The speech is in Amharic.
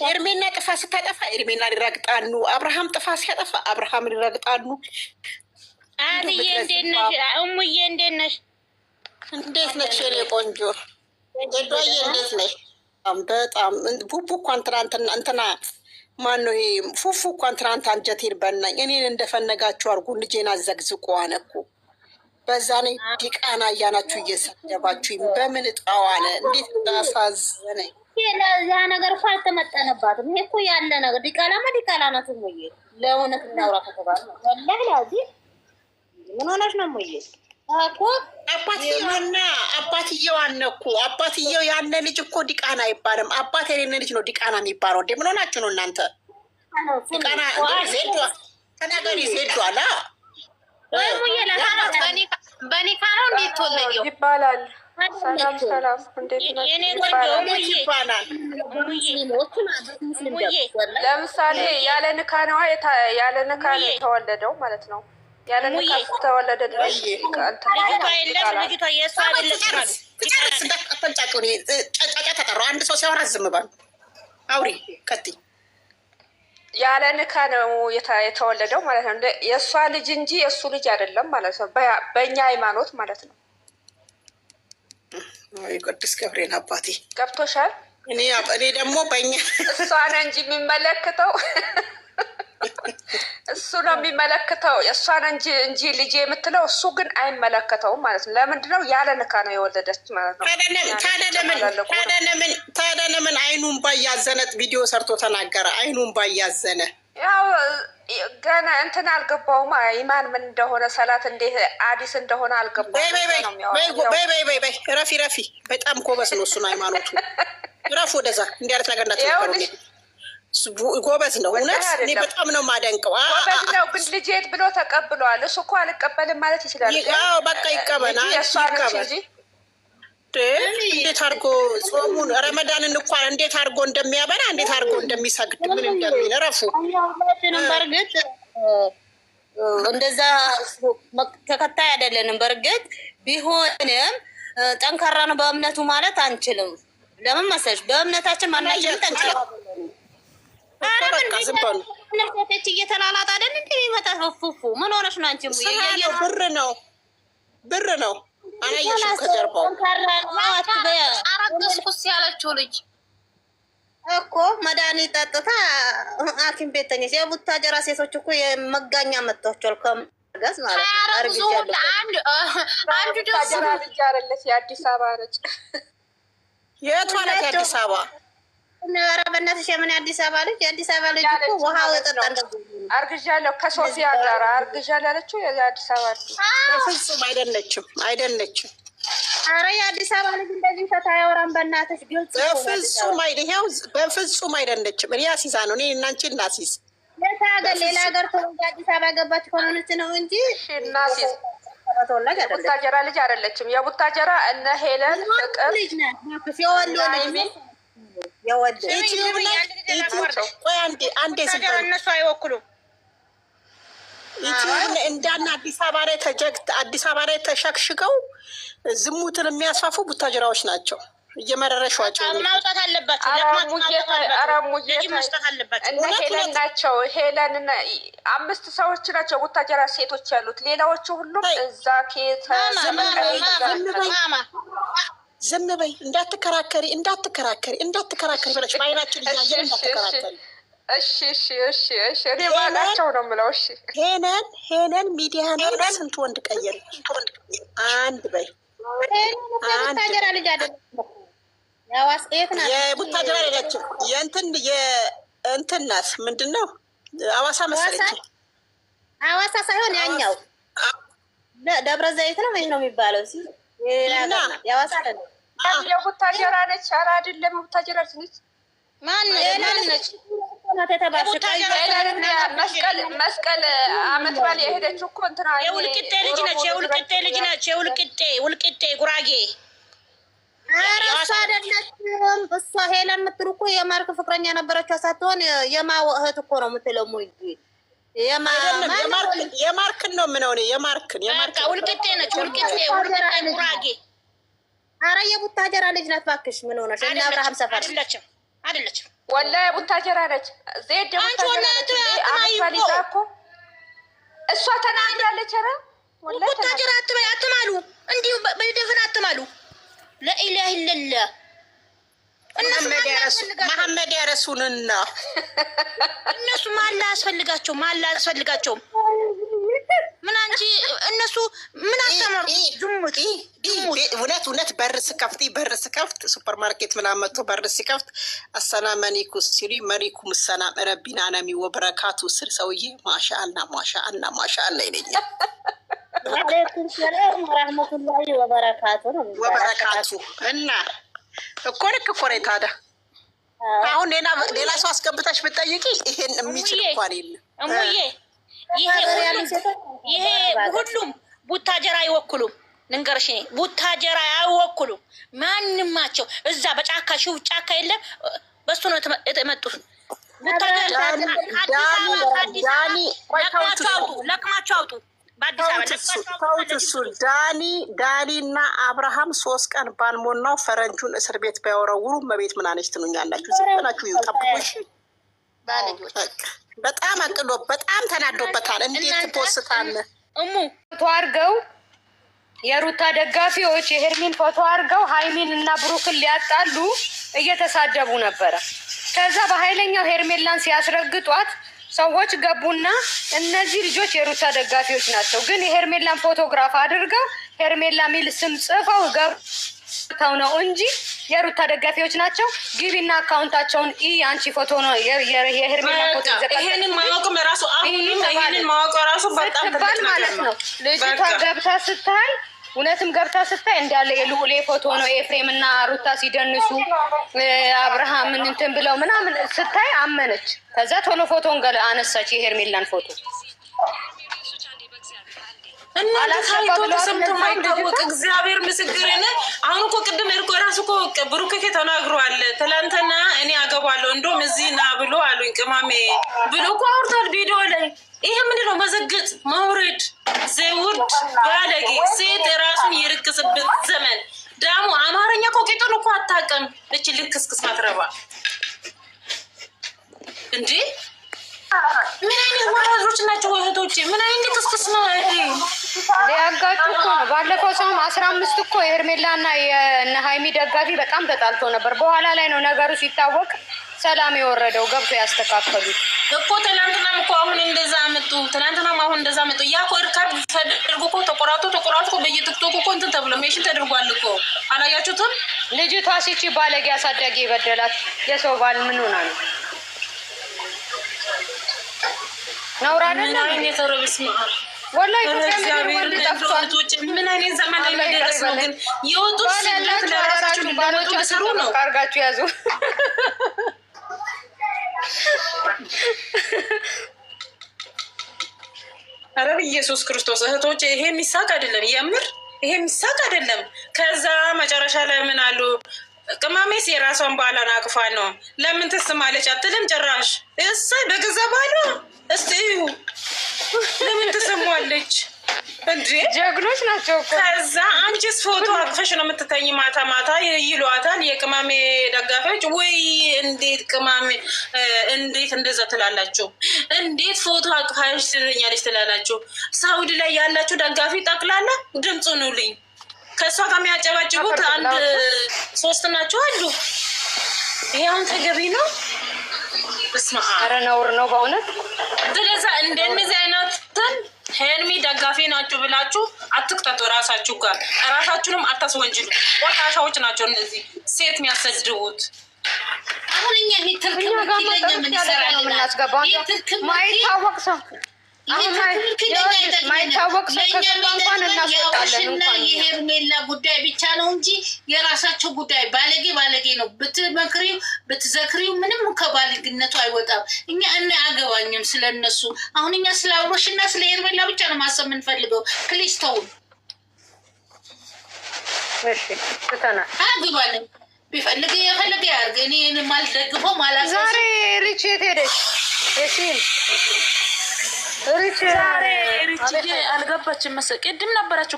ኤርሜና ጥፋ ስታጠፋ ኤርሜና ሊረግጣሉ። አብርሃም ጥፋ ሲያጠፋ አብርሃም ሊረግጣሉ። አትዬ እንዴት ነሽ? እሙዬ እንዴት ነሽ? እንዴት ነች የኔ ቆንጆ? ዶዬ እንዴት ነሽ? በጣም ቡቡ እንኳን ትናንትና እንትና ማነው ይሄ ፉፉ እንኳን ትናንት አንጀት ይርበናኝ። እኔን እንደፈነጋችሁ አድርጉ ልጄን አዘግዝቁ አነኩ። በዛ ላይ ዲቃና እያናችሁ እየሰደባችሁኝ በምን እጣው አለ። እንዴት እንዳሳዘነኝ። ያ ነገር እኮ አልተመጠነባትም። ይሄ እኮ ያለ ነገር ዲቃላማ ዲቃላ ናት። ሙዬ ለእውነት እናውራ ከተባለ ወላሂ ላዚ ምን ሆነሽ ነው ሙዬ? እኮ አባትየውና አባትየው አነኩ። አባትየው ያለ ልጅ እኮ ዲቃና አይባልም። አባት የሌለ ልጅ ነው ዲቃና የሚባለው። እንዴ ምን ሆናችሁ ነው እናንተ? ዲቃና ዜዷ ተናገሪ ዜዷ ላ በኒካ ነው እንዴት ተወለደው ይባላል። ሰላም ሰላም፣ እንዴት ነው ይባላል? ለምሳሌ ያለ ንካ ነው የተወለደው ማለት ነው። ያለ ንካ ተወለደ ድረስ ልጅቷ የእሷ አይደለች። ጫጫ ተጠሩ። አንድ ሰው ሲያወራ ዝም በሉ። አውሪ ቀጥይ። ያለ ንካ ነው የተወለደው ማለት ነው። የእሷ ልጅ እንጂ የእሱ ልጅ አይደለም ማለት ነው። በእኛ ሃይማኖት ማለት ነው። ቅዱስ ገብርኤል አባቴ ገብቶሻል? እኔ ደግሞ በእኛ እሷን እንጂ የሚመለክተው እሱ ነው የሚመለክተው። እሷን እንጂ ልጅ የምትለው እሱ ግን አይመለከተውም ማለት ነው። ለምንድነው? ያለ ንካ ነው የወለደች ማለት ነው። ታዲያ ለምን አይኑን ባያዘነ ቪዲዮ ሰርቶ ተናገረ? አይኑን ባያዘነ ያው ገና እንትን አልገባውም። ኢማን ምን እንደሆነ ሰላት እንዴት አዲስ እንደሆነ አልገባውም። ረፊ በጣም ጎበዝ ነው እሱን ሃይማኖቱ። ረፍ ወደዛ እንዲህ አይነት ነገር እንዳትናገሩ። ጎበዝ ነው እውነት። እኔ በጣም ነው የማደንቀው። ጎበዝ ነው ግን ልጄት ብሎ ተቀብሏል። እሱ እኮ አልቀበልም ማለት ይችላል። በቃ ይቀበላል። እንዴት አድርጎ ጾሙን ረመዳንን እንኳን እንዴት አድርጎ እንደሚያበላ እንዴት አድርጎ እንደሚሰግድ ምን እንደሚል ረፉ። በእርግጥ እንደዛ ተከታይ አይደለንም። በእርግጥ ቢሆንም ጠንካራ ነው በእምነቱ ማለት አንችልም። ለምን መሰለሽ? በእምነታችን ማናችንም ጠንካራ ነርሴቶች እየተላላጣ አይደል እንዴ የሚመጣ ፉፉ ምን ሆነሽ ነው አንቺ? ብር ነው አላየሽም? ከጀርባው አረገዝኩስ ያለችው ልጅ እኮ መድኃኒት ጠጥታ ሐኪም ቤት ተኝታ የቡታጀራ ሴቶች እኮ የመጋኛ መጥቷቸዋል። ከመርገዝ ማለት አንዱ ደግሞ ልጅ አይደለች የአዲስ አበባ ነች። የቷ ናት የአዲስ አበባ? ኧረ በእናትሽ የምን የአዲስ አበባ ልጅ? የአዲስ አበባ ልጅ እኮ ውሃው የጠጣ አርግዣለሁ ከሶፊያ ጋር አርግዣለሁ ያለችው የአዲስ አበባ ልጅ በፍጹም አይደለችም። ኧረ የአዲስ አበባ ልጅ እንደዚህ ፈታ ያወራን በእናትሽ ግልጽ። በፍጹም አይደለችም። እኔ አሲዛ ነው እኔ እናንቺ እናሲዝ ሌላ ሀገር ተወልዳ አዲስ አበባ ገባች ከሆነች ነው እንጂ እናሲዝ የቡታጀራ ልጅ አይደለችም። የቡታጀራ እነ ሄለን ፍቅር ልጅ ናት። የወሎ ልጅ እነሱ አይወክሉም። እንዳና አዲስ አበባ ላይ ተሸክሽገው ዝሙትን የሚያስፋፉ ቡታጀራዎች ናቸው። እየመረረሿቸው ማውጣት አለባቸው። መስጠት አለባቸው። እነ ሄለን ናቸው። ሄለን 5 ሰዎች ናቸው ቡታጀራ ሴቶች ያሉት። ሌላዎቹ ሁሉም እዛ ዝም በይ እንዳትከራከሪ ብለሽ በዓይናችን እያየን እንዳትከራከሪ። እሺ እኔ ባላቸው ነው የምለው። እሺ ሄለን ሚዲያ ነው ስንት ወንድ ቀየረች? አንድ በይ የቡታጀራ ልጅ አይደለም። የቡታጀራ አይደለችም። የእንትን ናት። ምንድን ነው አዋሳ መሰለች። አዋሳ ሳይሆን ያኛው ደብረ ዘይት ነው ነው የሚባለው። የአዋሳ አይደለም። የቡታጀራ ነች። ኧረ አይደለም የቡታጀራ ነች። ማነች? መስቀል አመት በዓል የሄደችው እኮ እንትና የውልቅጤ ልጅ ነች። ውልቅጤ ጉራጌ። ኧረ እሷ አይደለችም። እሷ ሄለን የምትሉ እኮ የማርክ ፍቅረኛ ነበረችው ሳትሆን የማወ እህት እኮ ነው የምትለው። የማርክን ነው የምነው እኔ የማርክን ውልቅጤ ነች። ውልቅጤ ጉራጌ። ኧረ የቡታጀራ ልጅ ናት እባክሽ። ምን ሆነሽ? እና አብርሃም ሰፈር አይደለችም። ወላሂ ቡታጀራ ነች። ዜድ ቡታጀራ እኮ እሷ ተናግራለች። ኧረ ቡታጀራ አትበይ፣ አትማሉ፣ እንዲሁ በደፍን አትማሉ። ለኢላህ ኢለላህ መሐመድ ያረሱንና እነሱ ማላ አያስፈልጋቸውም። ምን አንቺ እነሱ ምን አስተማሩ? ዝሙት እውነት በር ስከፍት ሱፐር ማርኬት ምናምን መጥቶ በር ሲከፍት አሰላም አለይኩም ሲሉ መሪኩም ሰላም ረቢና ነሚ ወበረካቱ ስር ሰውዬ ማሻአላ ይለኛል። ወአለይኩም ሰላም ወራህመቱላሂ ወበረካቱ እና እኮ ልክ እኮ ነው ታዲያ። አሁን ሌላ ሰው አስገብተሽ ብትጠይቂ ይሄን የሚችል እንኳን የለም እሙዬ። ይሄ ሁሉም ቡታጀራ አይወክሉም። ንገርሽ ቡታጀራ አይወክሉም ማንማቸው። እዛ በጫካ ሺው ጫካ የለም በሱ ነው የተመጡት። ቡታጀራ ለቅማቸው አውጡ። ዳኒና አብርሃም 3 ቀን ባልሞላው ፈረንጁን እስር ቤት ባይወረውሩ መቤት ምናነች ትኑኛላችሁ። ዝናችሁ ይጠብቁሽ። በጣም አቅሎ በጣም ተናዶበታል። እንዴት ትፖስታለ? ፎቶ አድርገው የሩታ ደጋፊዎች የሄርሚን ፎቶ አድርገው ሃይሚን እና ብሩክን ሊያጣሉ እየተሳደቡ ነበረ። ከዛ በኃይለኛው ሄርሜላን ሲያስረግጧት ሰዎች ገቡና እነዚህ ልጆች የሩታ ደጋፊዎች ናቸው፣ ግን የሄርሜላን ፎቶግራፍ አድርገው ሄርሜላ ሚል ስም ጽፈው ገብተው ነው እንጂ የሩታ ደጋፊዎች ናቸው። ግቢና አካውንታቸውን አንቺ ፎቶ ነው የሄርሜላ ፎቶ ይሄንን ማወቅም ራሱ ይሄንን ማወቅ ራሱ በጣም ትልቅ ማለት ነው። ልጅቷ ገብታ ስታይ እውነትም ገብታ ስታይ እንዳለ የልዑሌ ፎቶ ነው። ኤፍሬም እና ሩታ ሲደንሱ አብርሃምን እንትን ብለው ምናምን ስታይ አመነች። ከዛ ቶሎ ፎቶን አነሳች፣ የሄርሜላን ፎቶ እና ታይቶ ተሰምቶ ማይታወቅ እግዚአብሔር ምስክሬን። አሁን እኮ ቅድም እርቆ ራሱ እኮ ብሩክ ተናግሯል። ትላንትና እኔ አገባለሁ እንደውም እዚህ ና ብሎ አሉኝ ቅማሜ ብሎ እኮ አውርቷል ቪዲዮ ላይ። ይሄ ምንድን ነው? መዘግጥ መውረድ ዘውድ ባለጌ ሴት ራሱን የርክስበት ዘመን ዳሙ አማርኛ እኮ ቂጡን እኮ አታውቅም። እቺ ልክስክስ ማትረባ እንዴ! ምን አይነት ወራጆች ናቸው እህቶቼ? ምን አይነት ልክስክስ ነው ይሄ? ሊያጋጩ እኮ ነው። ባለፈው ሰውም 15 እኮ የሄርሜላና የእነ ሃይሚ ደጋፊ በጣም ተጣልቶ ነበር። በኋላ ላይ ነው ነገሩ ሲታወቅ ሰላም የወረደው ገብቶ ያስተካከሉት እኮ። ትናንትናም እኮ አሁን እንደዛ አመጡ። አሁን እንደዛ አመጡ። ያ እኮ እርካብ ተደርጎ እኮ ተቆራርጦ በየቲክቶክ እኮ እንትን ተብሎ ሜሽን ተደርጓል እኮ። አላያችሁትም? ልጅቷ ሲቺ ባለጌ አሳዳጊ የበደላት የሰው ባል ምን ሆና ነው? ነውራ አይደለም። ምን አይነት ተረብስ ማር ወላሂ እግዚአብሔር ለእንቶች ምን አይነት ዘመን ላይ ደረስ ነው? ግን የወጡት ስለት ለራሳችሁ ባሎች ሰሩ ነው። ካርጋችሁ ያዙ። ኧረ በኢየሱስ ክርስቶስ እህቶች፣ ይሄ የሚሳቅ አይደለም። የምር ይሄ የሚሳቅ አይደለም። ከዛ መጨረሻ ላይ ምን አሉ? ቅማሜስ የራሷን ባሏን አቅፋ ነው ለምን ትስማለች አትልም ጭራሽ። እሰይ በገዛ ባሏ እስቲ ለምን ትስሟለች እንዴ? ጀግኖች ናቸው እኮ። ከዛ አንቺስ ፎቶ አቅፈሽ ነው የምትተኝ ማታ ማታ ይሏታል የቅማሜ ደጋፊዎች። ወይ እንዴት ቅማሜ እንዴት እንደዛ ትላላችሁ? እንዴት ፎቶ አቅፋሽ ትተኛለች ትላላችሁ? ሳውዲ ላይ ያላችሁ ደጋፊ ጠቅላላ ድምፁ ኑልኝ። ከእሷ ጋር የሚያጨባጭቡት 1-3 ናቸው አሉ። ይሄ አሁን ተገቢ ነው? ኧረ ነውር ነው በእውነት። ስለዛ እንደነዚህ አይነትን ሄርሚ ደጋፊ ናችሁ ብላችሁ አትክተቱ። ራሳችሁ ጋር ራሳችሁንም አታስወንጅሉ። ቆሻሻዎች ናቸው እነዚህ ሴት የሚያሰድቡት። አሁን እኛ ምን ይሰራል ነው የምናስገባው? ማይታወቅ ሰው ማይታወቅ ሰው ከገባ እንኳን እናስወጣለን። እንኳን የሄርሜላ ጉዳይ ብቻ ነው እንጂ የራሳቸው ጉዳይ ባለጌ ነው። ብትመክሪው ብትዘክሪው ምንም ከባለግነቱ አይወጣም። እኛ አያገባኝም ስለነሱ። አሁን እኛ ስለ አብሮሽ እና ስለ ሄርሜላ ብቻ ነው ማሰብ የምንፈልገው። ፕሊዝ ተውን። እሺ ተተና አግባለን ቢፈልግ የፈለገ ያርግ። እኔ ማልደግፈው ማላሰብ። ዛሬ ሪች የት ሄደሽ? እሺ ሪች አልገባችም መሰለኝ። ቅድም ነበራችሁ